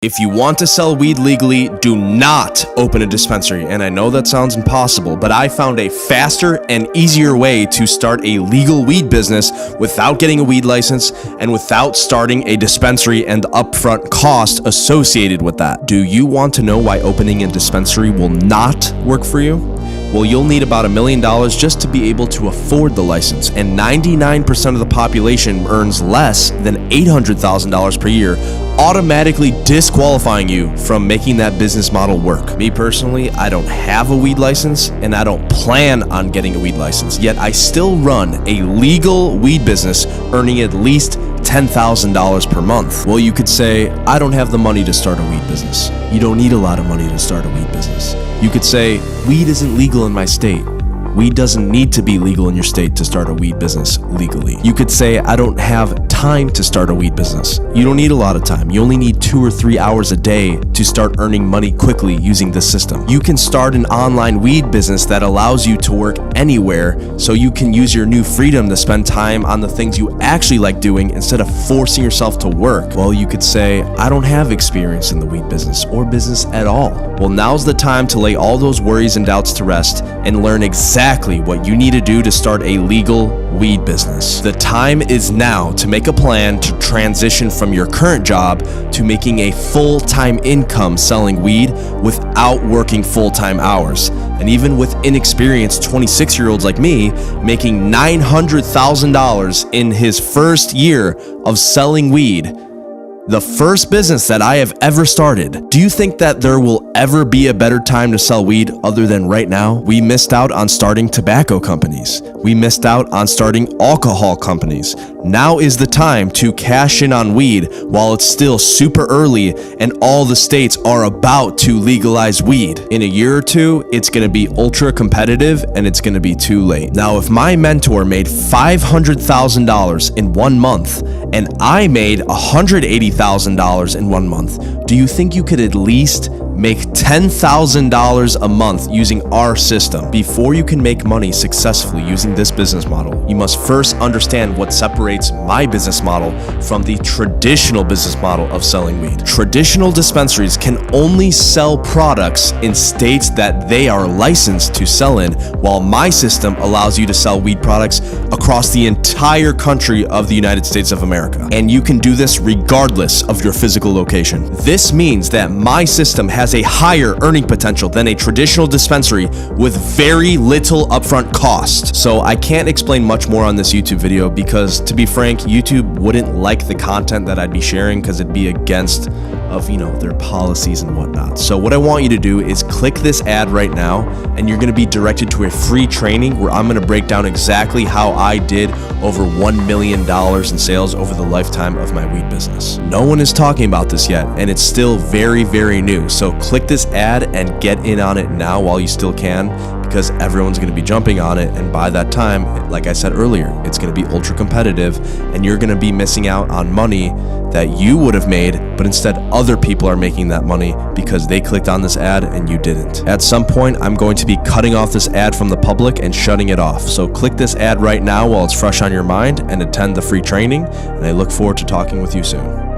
If you want to sell weed legally, do not open a dispensary. And I know that sounds impossible, but I found a faster and easier way to start a legal weed business without getting a weed license and without starting a dispensary and the upfront cost associated with that. Do you want to know why opening a dispensary will not work for you? Well, you'll need about $1 million just to be able to afford the license, and 99% of the population earns less than $800,000 per year, automatically disqualifying you from making that business model work. Me personally, I don't have a weed license, and I don't plan on getting a weed license, yet I still run a legal weed business earning at least $10,000 per month. Well, you could say, I don't have the money to start a weed business. You don't need a lot of money to start a weed business. You could say, weed isn't legal in my state. Weed doesn't need to be legal in your state to start a weed business legally. You could say, I don't have time to start a weed business. You don't need a lot of time. You only need 2 or 3 hours a day to start earning money quickly using this system. You can start an online weed business that allows you to work anywhere, so you can use your new freedom to spend time on the things you actually like doing instead of forcing yourself to work. Well, you could say, I don't have experience in the weed business or business at all. Well, now's the time to lay all those worries and doubts to rest and learn exactly what you need to do to start a legal weed business. The time is now to make a plan to transition from your current job to making a full-time income selling weed without working full-time hours. And even with inexperienced 26-year-olds like me making $900,000 in his first year of selling weed, the first business that I have ever started. Do you think that there will ever be a better time to sell weed other than right now? We missed out on starting tobacco companies. We missed out on starting alcohol companies. Now is the time to cash in on weed while it's still super early and all the states are about to legalize weed. In a year or two, it's going to be ultra competitive and it's going to be too late. Now, if my mentor made $500,000 in 1 month and I made $180,000 in 1 month, do you think you could at least make $10,000 a month using our system? Before you can make money successfully using this business model, you must first understand what separates my business model from the traditional business model of selling weed. Traditional dispensaries can only sell products in states that they are licensed to sell in, while my system allows you to sell weed products across the entire country of the United States of America. And you can do this regardless of your physical location. This means that my system has a higher earning potential than a traditional dispensary with very little upfront cost. So I can't explain much more on this YouTube video because, to be frank, YouTube wouldn't like the content that I'd be sharing because it'd be against their policies and whatnot. So what I want you to do is click this ad right now and you're going to be directed to a free training where I'm going to break down exactly how I did over $1 million in sales over the lifetime of my weed business. No one is talking about this yet and it's still very, very new. So click this ad and get in on it now while you still can, because everyone's going to be jumping on it, and by that time, like I said earlier, it's going to be ultra competitive and you're going to be missing out on money that you would have made, but instead other people are making that money because they clicked on this ad and you didn't. At some point, I'm going to be cutting off this ad from the public and shutting it off. So click this ad right now while it's fresh on your mind and attend the free training, and I look forward to talking with you soon.